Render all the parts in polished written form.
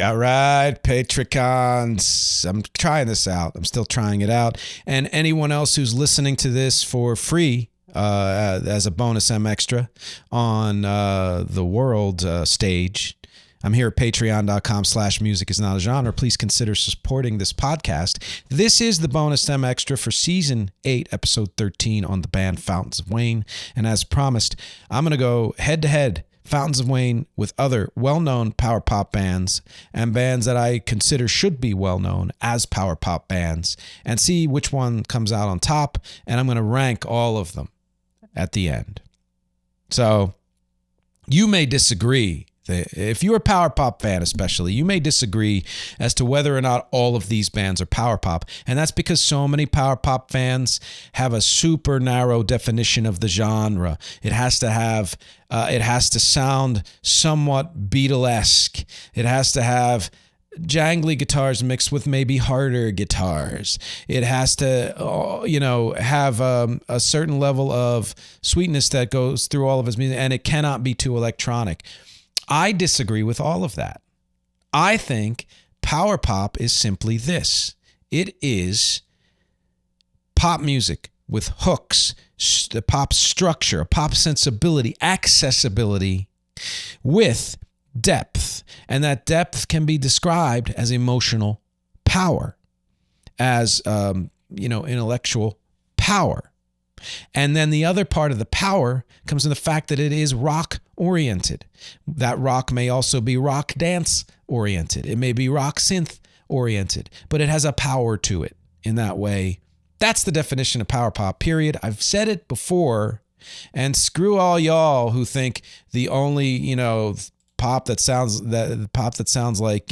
All right, Patreons. I'm trying this out. I'm still trying it out. And anyone else who's listening to this for free as a bonus extra on the world stage, I'm here at patreon.com/music is not a genre. Please consider supporting this podcast. This is the bonus extra for season 8, episode 13 on the band Fountains of Wayne. And as promised, I'm going to go head to head Fountains of Wayne with other well-known power pop bands and bands that I consider should be well-known as power pop bands and see which one comes out on top, and I'm going to rank all of them at the end. So you may disagree. If you're a power pop fan especially, you may disagree as to whether or not all of these bands are power pop. And that's because so many power pop fans have a super narrow definition of the genre. It has to sound somewhat Beatlesque. It has to have jangly guitars mixed with maybe harder guitars. It has to, have a certain level of sweetness that goes through all of his music, and it cannot be too electronic. I disagree with all of that. I think power pop is simply this. It is pop music with hooks, the pop structure, a pop sensibility, accessibility with depth. And that depth can be described as emotional power, as, intellectual power. And then the other part of the power comes in the fact that it is rock oriented. That rock may also be rock dance oriented. It may be rock synth oriented, but it has a power to it in that way. That's the definition of power pop, period. I've said it before, and screw all y'all who think the only, pop that sounds like,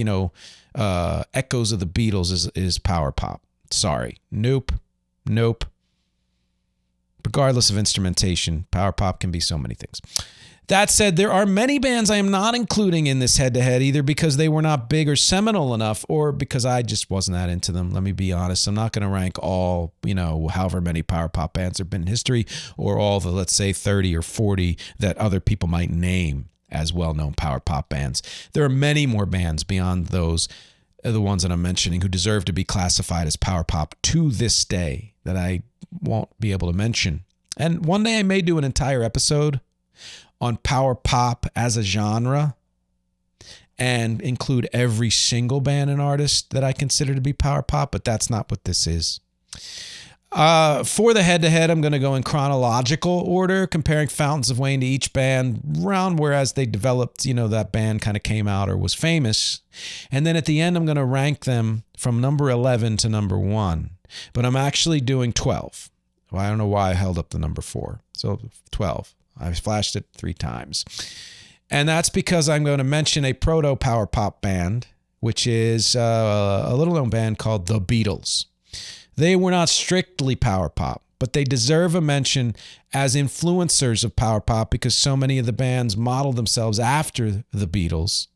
echoes of the Beatles is power pop. Sorry. Nope. Regardless of instrumentation, power pop can be so many things. That said, there are many bands I am not including in this head-to-head, either because they were not big or seminal enough, or because I just wasn't that into them. Let me be honest. I'm not going to rank all, however many power pop bands there have been in history, or all the, let's say, 30 or 40 that other people might name as well-known power pop bands. There are many more bands beyond those, the ones that I'm mentioning, who deserve to be classified as power pop to this day that I won't be able to mention. And one day I may do an entire episode on power pop as a genre and include every single band and artist that I consider to be power pop, but that's not what this is. For the head-to-head, I'm going to go in chronological order, comparing Fountains of Wayne to each band around whereas they developed, that band kind of came out or was famous. And then at the end, I'm going to rank them from number 11 to number 1. But I'm actually doing 12. Well, I don't know why I held up the number 4. So 12. I flashed it 3 times. And that's because I'm going to mention a proto-power pop band, which is a little-known band called The Beatles. They were not strictly power pop, but they deserve a mention as influencers of power pop because so many of the bands modeled themselves after the Beatles.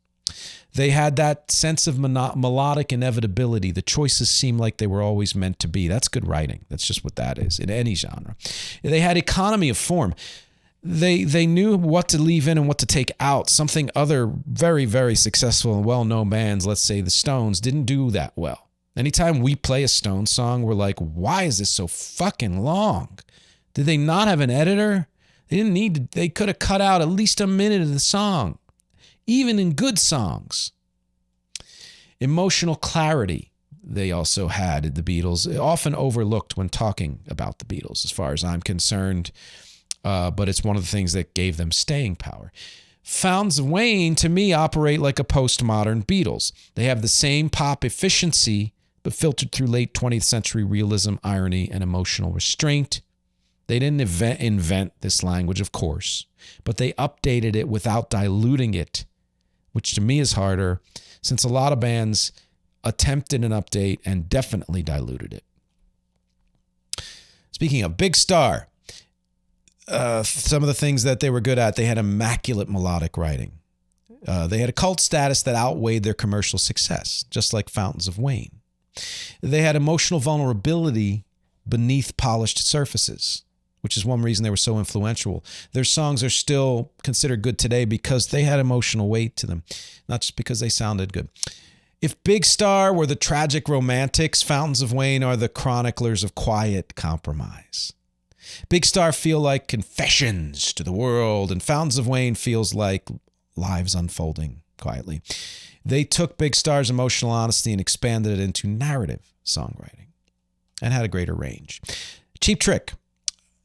They had that sense of melodic inevitability. The choices seemed like they were always meant to be. That's good writing. That's just what that is in any genre. They had economy of form. They knew what to leave in and what to take out, something other very, very successful and well-known bands, let's say the Stones, didn't do that well. Anytime we play a Stones song, we're like, why is this so fucking long? Did they not have an editor? They didn't need to. They could have cut out at least a minute of the song, even in good songs. Emotional clarity they also had, the Beatles, often overlooked when talking about the Beatles, as far as I'm concerned. But it's one of the things that gave them staying power. Fountains of Wayne, to me, operate like a postmodern Beatles. They have the same pop efficiency, but filtered through late 20th century realism, irony, and emotional restraint. They didn't invent this language, of course, but they updated it without diluting it, which to me is harder, since a lot of bands attempted an update and definitely diluted it. Speaking of Big Star, some of the things that they were good at, they had immaculate melodic writing. They had a cult status that outweighed their commercial success, just like Fountains of Wayne. They had emotional vulnerability beneath polished surfaces, which is one reason they were so influential. Their songs are still considered good today because they had emotional weight to them, not just because they sounded good. If Big Star were the tragic romantics, Fountains of Wayne are the chroniclers of quiet compromise. Big Star feel like confessions to the world, and Fountains of Wayne feels like lives unfolding quietly. They took Big Star's emotional honesty and expanded it into narrative songwriting and had a greater range. Cheap Trick.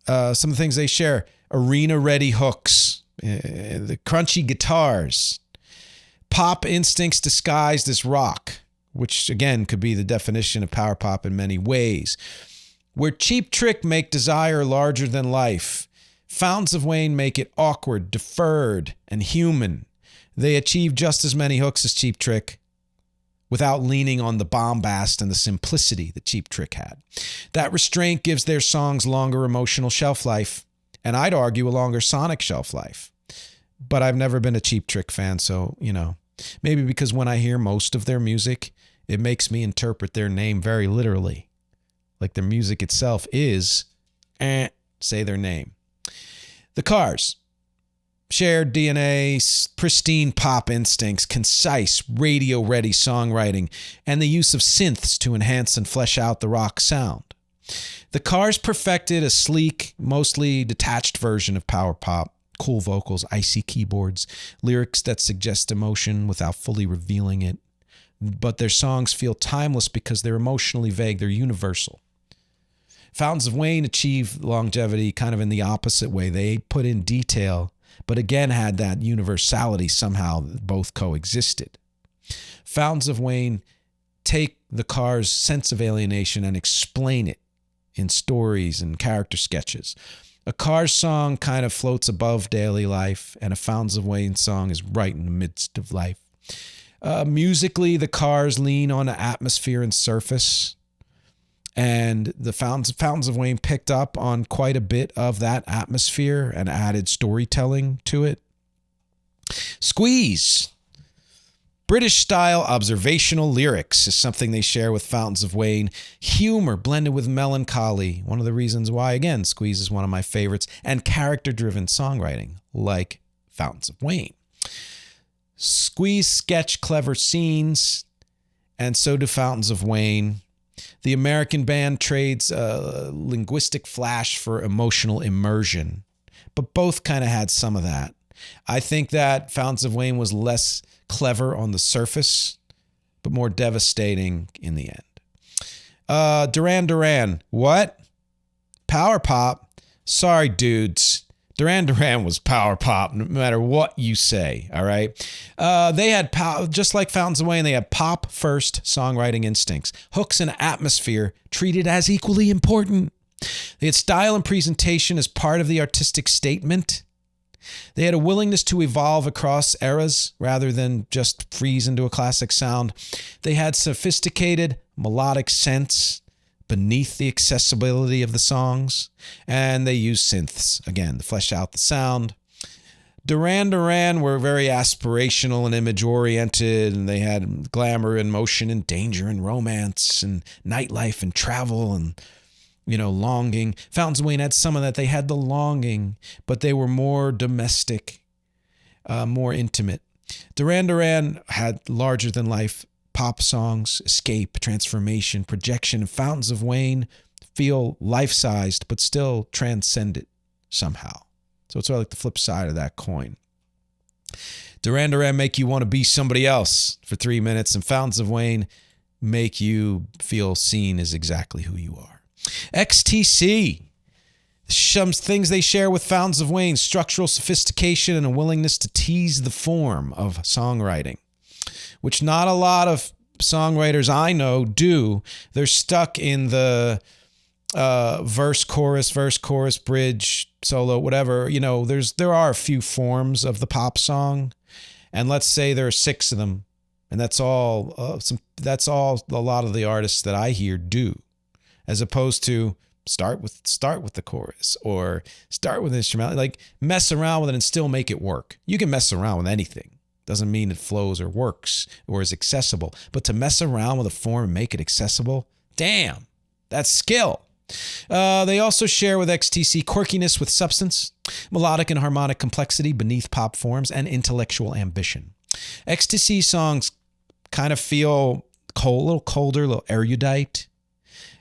Some of the things they share: arena-ready hooks, the crunchy guitars, pop instincts disguised as rock, which again could be the definition of power pop in many ways. Where Cheap Trick make desire larger than life, Fountains of Wayne make it awkward, deferred, and human. They achieve just as many hooks as Cheap Trick without leaning on the bombast and the simplicity that Cheap Trick had. That restraint gives their songs longer emotional shelf life, and I'd argue a longer sonic shelf life. But I've never been a Cheap Trick fan, so, maybe because when I hear most of their music, it makes me interpret their name very literally. Like their music itself is, say their name. The Cars. Shared DNA, pristine pop instincts, concise, radio-ready songwriting, and the use of synths to enhance and flesh out the rock sound. The Cars perfected a sleek, mostly detached version of power pop. Cool vocals, icy keyboards, lyrics that suggest emotion without fully revealing it. But their songs feel timeless because they're emotionally vague, they're universal. Fountains of Wayne achieved longevity kind of in the opposite way. They put in detail, but again had that universality somehow. Both coexisted. Fountains of Wayne take the Cars' sense of alienation and explain it in stories and character sketches. A Cars song kind of floats above daily life, and a Fountains of Wayne song is right in the midst of life. Musically, the Cars lean on atmosphere and surface, and the Fountains of Wayne picked up on quite a bit of that atmosphere and added storytelling to it. Squeeze. British-style observational lyrics is something they share with Fountains of Wayne. Humor blended with melancholy, one of the reasons why, again, Squeeze is one of my favorites, and character-driven songwriting, like Fountains of Wayne. Squeeze sketch clever scenes, and so do Fountains of Wayne. The American band trades linguistic flash for emotional immersion, but both kind of had some of that. I think that Fountains of Wayne was less clever on the surface, but more devastating in the end. Duran Duran. What? Power pop? Sorry, dudes. Duran Duran was power pop, no matter what you say, all right? They had, just like Fountains of Wayne, they had pop-first songwriting instincts. Hooks and atmosphere treated as equally important. They had style and presentation as part of the artistic statement. They had a willingness to evolve across eras rather than just freeze into a classic sound. They had sophisticated melodic sense beneath the accessibility of the songs, and they used synths, again, to flesh out the sound. Duran Duran were very aspirational and image-oriented, and they had glamour and motion and danger and romance and nightlife and travel and, longing. Fountains of Wayne had some of that. They had the longing, but they were more domestic, more intimate. Duran Duran had larger-than-life pop songs, escape, transformation, projection, and Fountains of Wayne feel life-sized, but still transcendent somehow. So it's sort of like the flip side of that coin. Duran Duran make you want to be somebody else for 3 minutes, and Fountains of Wayne make you feel seen as exactly who you are. XTC. Some things they share with Fountains of Wayne: structural sophistication and a willingness to tease the form of songwriting, which not a lot of songwriters I know do. They're stuck in the verse, chorus, bridge, solo, whatever. There are a few forms of the pop song, and let's say there are 6 of them, and that's all a lot of the artists that I hear do, as opposed to start with the chorus or start with instrumental. Like, mess around with it and still make it work. You can mess around with anything. Doesn't mean it flows or works or is accessible. But to mess around with a form and make it accessible, damn, that's skill. They also share with XTC quirkiness with substance, melodic and harmonic complexity beneath pop forms, and intellectual ambition. XTC songs kind of feel cold, a little colder, a little erudite,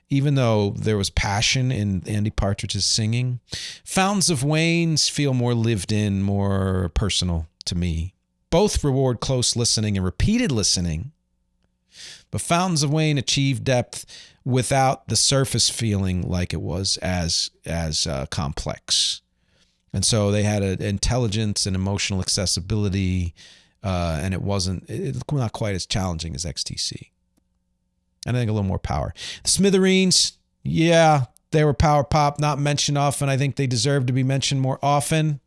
even though there was passion in Andy Partridge's singing. Fountains of Wayne's feel more lived in, more personal to me. Both reward close listening and repeated listening, but Fountains of Wayne achieved depth without the surface feeling like it was as complex. And so they had an intelligence and emotional accessibility, and it's not quite as challenging as XTC. And I think a little more power. The Smithereens, yeah, they were power pop, not mentioned often. I think they deserve to be mentioned more often.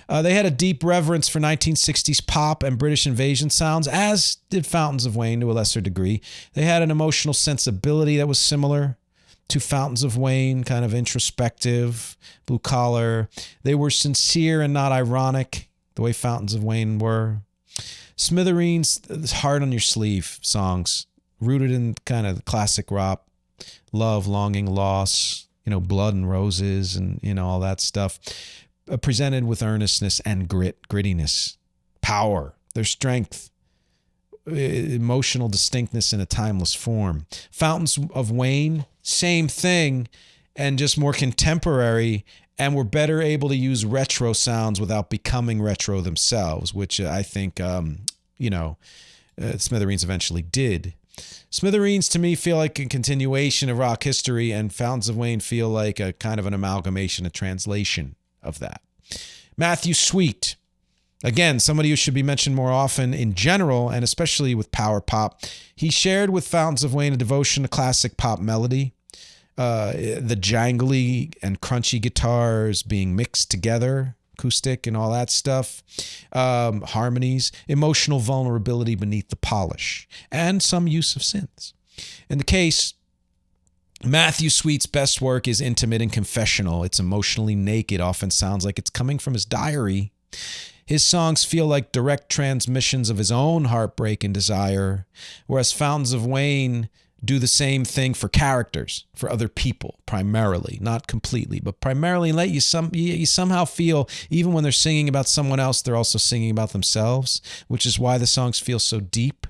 They had a deep reverence for 1960s pop and British invasion sounds, as did Fountains of Wayne to a lesser degree. They had an emotional sensibility that was similar to Fountains of Wayne, kind of introspective, blue collar. They were sincere and not ironic, the way Fountains of Wayne were. Smithereens, hard on your sleeve songs, rooted in kind of classic rock, love, longing, loss, blood and roses, and all that stuff. Presented with earnestness and grittiness, power, their strength, emotional distinctness in a timeless form. Fountains of Wayne, same thing, and just more contemporary, and were better able to use retro sounds without becoming retro themselves, which I think, Smithereens eventually did. Smithereens to me feel like a continuation of rock history, and Fountains of Wayne feel like a kind of an amalgamation, a translation of that. Matthew Sweet, again, somebody who should be mentioned more often in general, and especially with power pop. He shared with Fountains of Wayne a devotion to classic pop melody, the jangly and crunchy guitars being mixed together, acoustic and all that stuff, harmonies, emotional vulnerability beneath the polish, and some use of synths. In the case, Matthew Sweet's best work is intimate and confessional. It's emotionally naked, often sounds like it's coming from his diary. His songs feel like direct transmissions of his own heartbreak and desire, whereas Fountains of Wayne do the same thing for characters, for other people, primarily, not completely, but primarily, and let you somehow feel, even when they're singing about someone else, they're also singing about themselves, which is why the songs feel so deep.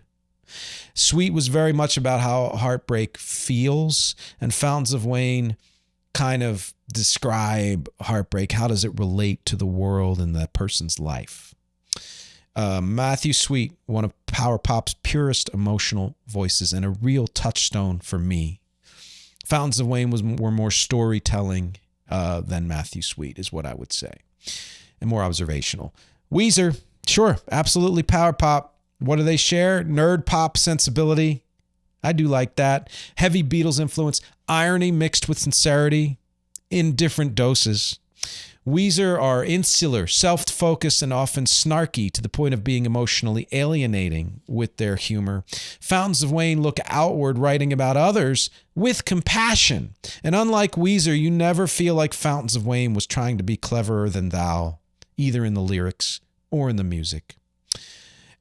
Sweet was very much about how heartbreak feels, and Fountains of Wayne kind of describe heartbreak. How does it relate to the world and that person's life? Matthew Sweet, one of power pop's purest emotional voices and a real touchstone for me. Fountains of Wayne were more storytelling than Matthew Sweet, is what I would say, and more observational. Weezer, sure, absolutely power pop. What do they share? Nerd pop sensibility. I do like that. Heavy Beatles influence, irony mixed with sincerity in different doses. Weezer are insular, self-focused, and often snarky to the point of being emotionally alienating with their humor. Fountains of Wayne look outward, writing about others with compassion. And unlike Weezer, you never feel like Fountains of Wayne was trying to be cleverer than thou, either in the lyrics or in the music.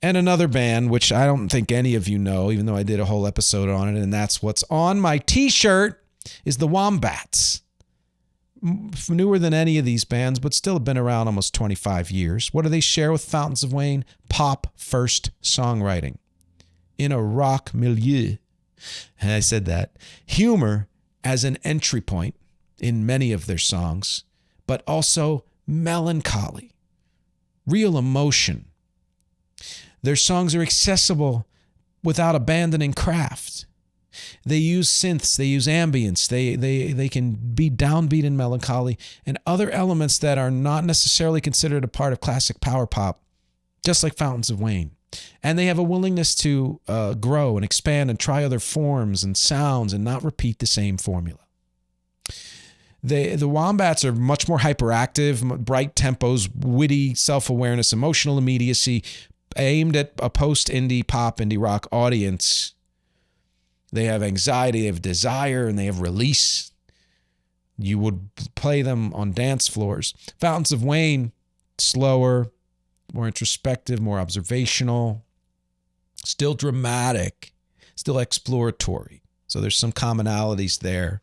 And another band, which I don't think any of you know, even though I did a whole episode on it, and that's what's on my t-shirt, is the Wombats. Newer than any of these bands, but still have been around almost 25 years. What do they share with Fountains of Wayne? Pop-first songwriting in a rock milieu. And I said that. Humor as an entry point in many of their songs, but also melancholy, real emotion. Their songs are accessible without abandoning craft. They use synths, they use ambience, they can be downbeat and melancholy, and other elements that are not necessarily considered a part of classic power pop, just like Fountains of Wayne. And they have a willingness to grow and expand and try other forms and sounds and not repeat the same formula. The Wombats are much more hyperactive, bright tempos, witty self-awareness, emotional immediacy, aimed at a post-indie pop, indie rock audience. They have anxiety, they have desire, and they have release. You would play them on dance floors. Fountains of Wayne, slower, more introspective, more observational, still dramatic, still exploratory. So there's some commonalities there.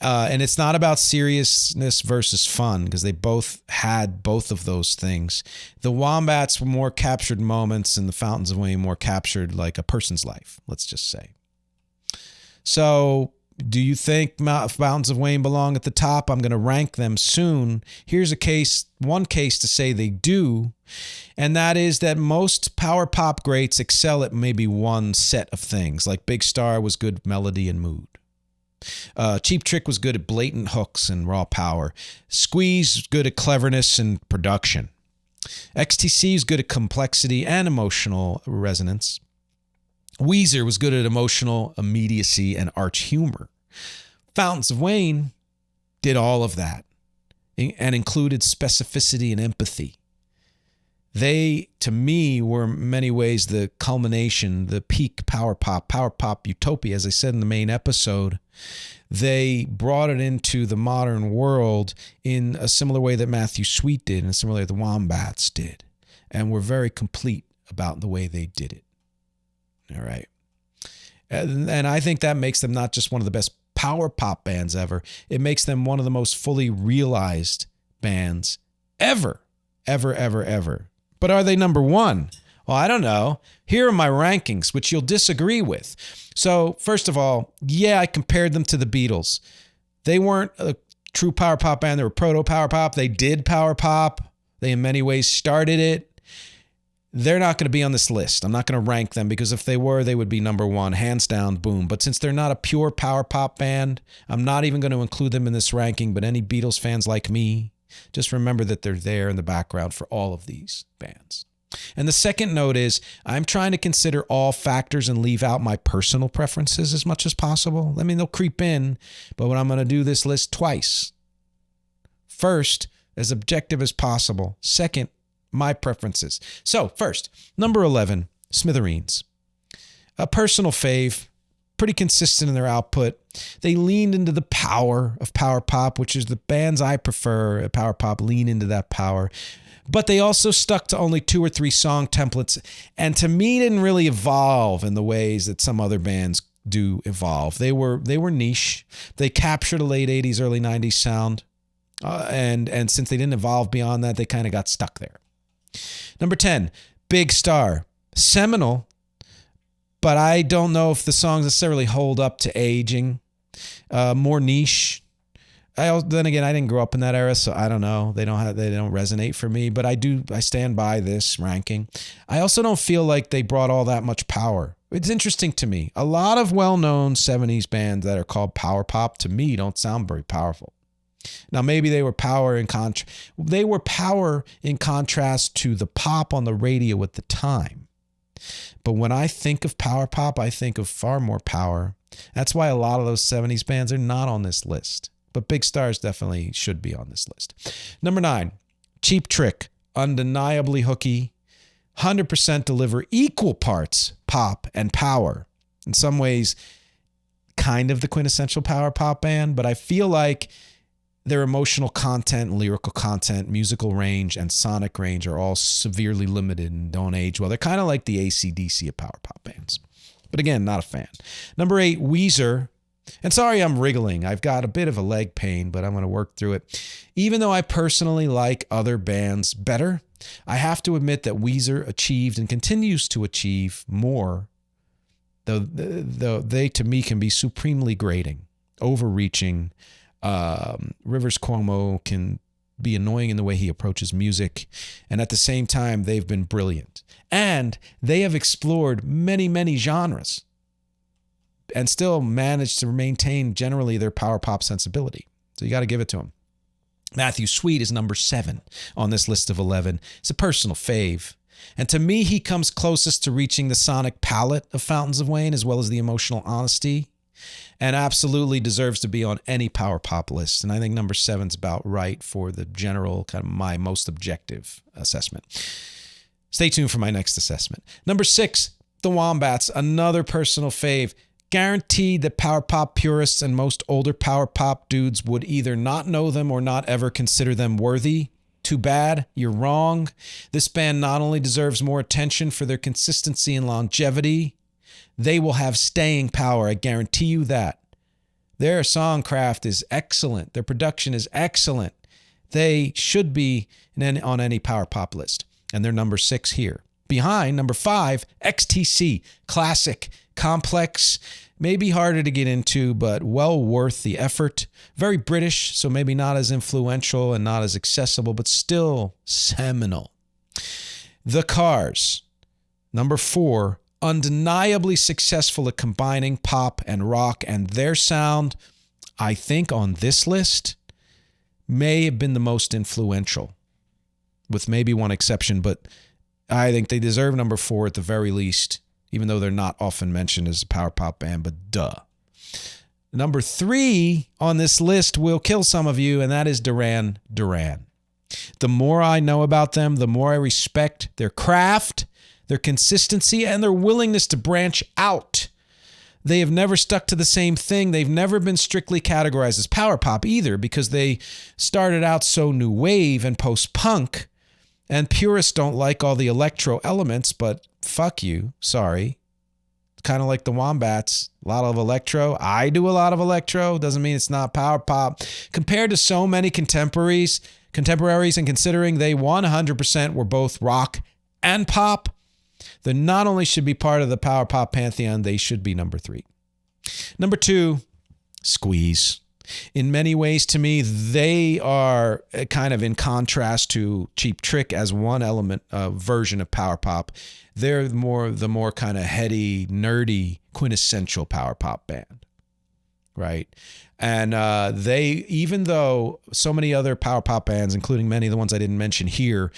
And it's not about seriousness versus fun, because they both had both of those things. The Wombats were more captured moments, and the Fountains of Wayne more captured like a person's life, let's just say. So do you think Fountains of Wayne belong at the top? I'm going to rank them soon. Here's one case to say they do, and that is that most power pop greats excel at maybe one set of things. Like Big Star was good melody and mood. Cheap Trick was good at blatant hooks and raw power. Squeeze was good at cleverness and production. XTC is good at complexity and emotional resonance. Weezer was good at emotional immediacy and arch humor. Fountains of Wayne did all of that and included specificity and empathy. They, to me, were in many ways the culmination, the peak power pop utopia. As I said in the main episode, they brought it into the modern world in a similar way that Matthew Sweet did, and a similar way the Wombats did, and were very complete about the way they did it. All right. And I think that makes them not just one of the best power pop bands ever, it makes them one of the most fully realized bands ever. But are they number one? Well, I don't know. Here are my rankings, which you'll disagree with. So, first of all, yeah, I compared them to the Beatles. They weren't a true power pop band. They were proto power pop. They did power pop. They in many ways started it. They're not going to be on this list. I'm not going to rank them, because if they were, they would be number one, hands down, boom. But since they're not a pure power pop band, I'm not even going to include them in this ranking. But any Beatles fans like me, just remember that they're there in the background for all of these bands. And the second note is, I'm trying to consider all factors and leave out my personal preferences as much as possible. I mean, they'll creep in, but I'm going to do this list twice. First, as objective as possible. Second, my preferences. So first, number 11, Smithereens. A personal fave, pretty consistent in their output. They leaned into the power of power pop, which is the bands I prefer at power pop lean into that power. But they also stuck to only 2 or 3 song templates, and to me didn't really evolve in the ways that some other bands do evolve. They were niche. They captured a late 80s, early 90s sound. And since they didn't evolve beyond that, they kind of got stuck there. Number 10, Big Star. Seminal, but I don't know if the songs necessarily hold up to aging. More niche. Then again, I didn't grow up in that era, so I don't know. They don't resonate for me, but I stand by this ranking. I also don't feel like they brought all that much power. It's interesting to me. A lot of well-known 70s bands that are called power pop, to me, don't sound very powerful. Now, maybe they were power in contrast to the pop on the radio at the time. But when I think of power pop, I think of far more power. That's why a lot of those 70s bands are not on this list. But Big Stars definitely should be on this list. Number 9, Cheap Trick. Undeniably hooky. 100% deliver equal parts pop and power. In some ways, kind of the quintessential power pop band, but I feel like their emotional content, lyrical content, musical range, and sonic range are all severely limited and don't age well. They're kind of like the AC/DC of power pop bands. But again, not a fan. Number 8, Weezer. And sorry I'm wriggling. I've got a bit of a leg pain, but I'm going to work through it. Even though I personally like other bands better, I have to admit that Weezer achieved and continues to achieve more, though they, to me, can be supremely grating, overreaching. Rivers Cuomo can be annoying in the way he approaches music, and at the same time, they've been brilliant. And they have explored many, many genres and still managed to maintain generally their power pop sensibility. So you got to give it to them. Matthew Sweet is number 7 on this list of 11. It's a personal fave. And to me, he comes closest to reaching the sonic palette of Fountains of Wayne, as well as the emotional honesty, and absolutely deserves to be on any power pop list. And I think number 7 is about right for the general, kind of my most objective assessment. Stay tuned for my next assessment. Number 6, the Wombats, another personal fave. Guaranteed that power pop purists and most older power pop dudes would either not know them or not ever consider them worthy. Too bad, you're wrong. This band not only deserves more attention for their consistency and longevity, they will have staying power, I guarantee you that. Their songcraft is excellent. Their production is excellent. They should be on any power pop list. And they're number 6 here. Behind, number 5, XTC. Classic, complex, maybe harder to get into, but well worth the effort. Very British, so maybe not as influential and not as accessible, but still seminal. The Cars, number 4, undeniably successful at combining pop and rock, and their sound, I think on this list, may have been the most influential, with maybe one exception, but I think they deserve number 4 at the very least, even though they're not often mentioned as a power pop band, but duh. Number 3 on this list will kill some of you, and that is Duran Duran. The more I know about them, the more I respect their craft, their consistency, and their willingness to branch out. They have never stuck to the same thing. They've never been strictly categorized as power pop either, because they started out so new wave and post-punk, and purists don't like all the electro elements, but fuck you, sorry. Kind of like the Wombats, a lot of electro. I do a lot of electro, doesn't mean it's not power pop. Compared to so many contemporaries, and considering they 100% were both rock and pop, they not only should be part of the power pop pantheon, they should be number 3. Number 2, Squeeze. In many ways, to me, they are kind of in contrast to Cheap Trick as one element, version of power pop. They're the more kind of heady, nerdy, quintessential power pop band, right? And they, even though so many other power pop bands, including many of the ones I didn't mention here,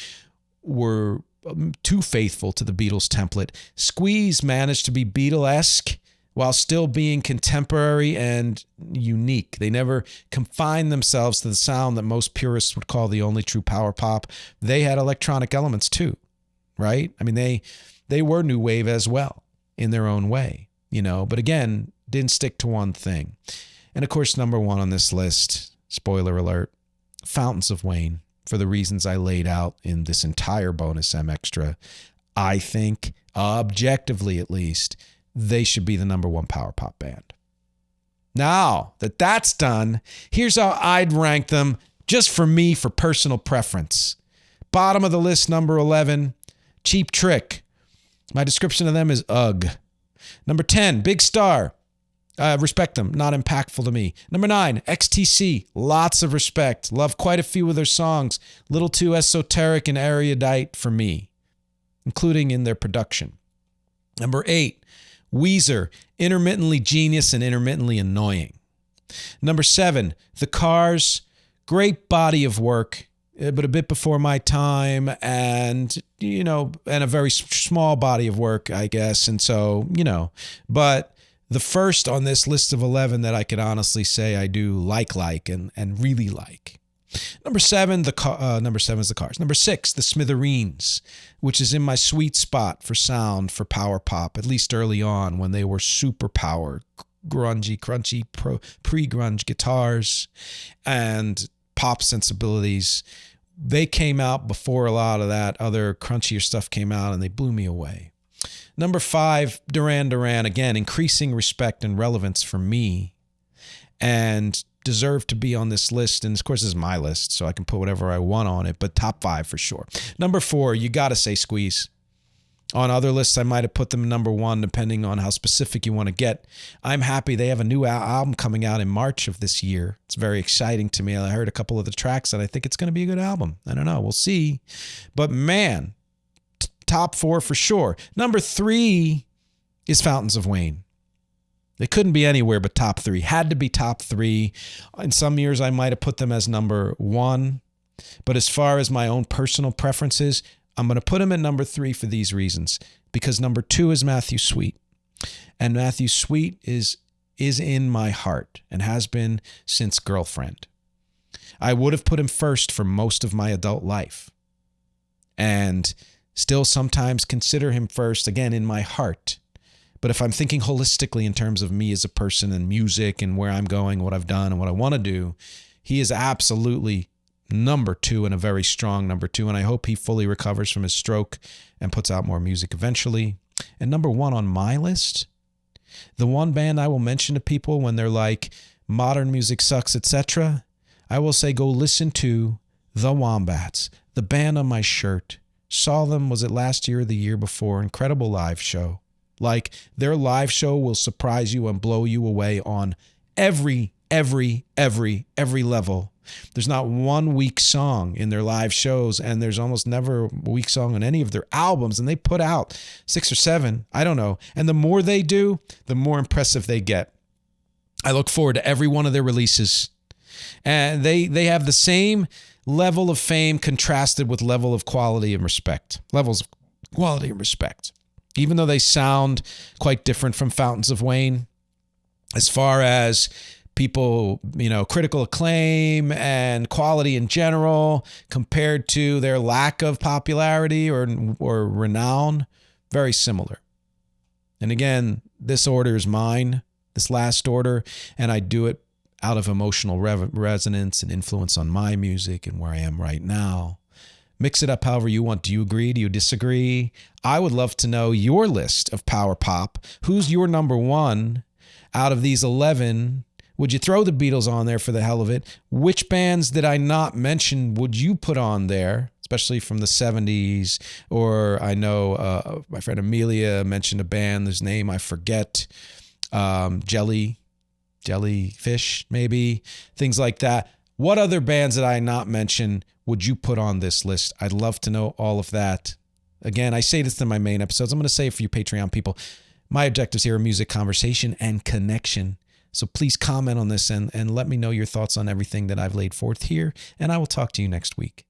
were too faithful to the Beatles template, Squeeze managed to be Beatlesque while still being contemporary and unique. They never confined themselves to the sound that most purists would call the only true power pop. They had electronic elements too, right? I mean, they were new wave as well in their own way, you know, but again, didn't stick to one thing. And of course, number 1 on this list, spoiler alert, Fountains of Wayne. For the reasons I laid out in this entire bonus MXtra, I think, objectively at least, they should be the number 1 power pop band. Now that that's done, here's how I'd rank them just for me, for personal preference. Bottom of the list, number 11, Cheap Trick. My description of them is ugh. Number 10, Big Star. Respect them, not impactful to me. Number 9, XTC. Lots of respect. Love quite a few of their songs. Little too esoteric and erudite for me, including in their production. Number 8, Weezer. Intermittently genius and intermittently annoying. Number 7, The Cars. Great body of work, but a bit before my time, and, you know, and a very small body of work, I guess. And so, you know, but the first on this list of 11 that I could honestly say I do like and really like. Number 7 is The Cars. Number 6, The Smithereens, which is in my sweet spot for sound for power pop, at least early on when they were super powered, grungy, crunchy, pre-grunge guitars and pop sensibilities. They came out before a lot of that other crunchier stuff came out, and they blew me away. Number 5, Duran Duran, again, increasing respect and relevance for me, and deserve to be on this list. And of course, this is my list, so I can put whatever I want on it, but top 5 for sure. Number 4, you got to say Squeeze. On other lists, I might have put them number 1, depending on how specific you want to get. I'm happy they have a new album coming out in March of this year. It's very exciting to me. I heard a couple of the tracks, and I think it's going to be a good album. I don't know. We'll see. But man, top 4 for sure. Number 3 is Fountains of Wayne. They couldn't be anywhere but top 3. Had to be top 3. In some years, I might have put them as number 1. But as far as my own personal preferences, I'm going to put them at number 3 for these reasons. Because number 2 is Matthew Sweet. And Matthew Sweet is in my heart and has been since Girlfriend. I would have put him first for most of my adult life. And still sometimes consider him first, again, in my heart. But if I'm thinking holistically in terms of me as a person and music and where I'm going, what I've done and what I want to do, he is absolutely number 2 and a very strong number 2. And I hope he fully recovers from his stroke and puts out more music eventually. And number 1 on my list, the one band I will mention to people when they're like, modern music sucks, etc., I will say go listen to The Wombats, the band on my shirt. Saw them, was it last year or the year before? Incredible live show. Like, their live show will surprise you and blow you away on every level. There's not one weak song in their live shows, and there's almost never a weak song on any of their albums, and they put out 6 or 7, I don't know. And the more they do, the more impressive they get. I look forward to every one of their releases. And they have the same level of fame contrasted with level of quality and respect. Levels of quality and respect. Even though they sound quite different from Fountains of Wayne, as far as people, critical acclaim and quality in general compared to their lack of popularity or renown, very similar. And again, this order is mine, this last order, and I do it out of emotional resonance and influence on my music and where I am right now. Mix it up however you want. Do you agree? Do you disagree? I would love to know your list of power pop. Who's your number one out of these 11? Would you throw the Beatles on there for the hell of it? Which bands did I not mention would you put on there, especially from the 70s? Or I know my friend Amelia mentioned a band, whose name I forget, Jellyfish, maybe, things like that. What other bands did I not mention would you put on this list? I'd love to know all of that. Again, I say this in my main episodes. I'm going to say it for you Patreon people. My objectives here are music, conversation, and connection. So please comment on this and let me know your thoughts on everything that I've laid forth here, and I will talk to you next week.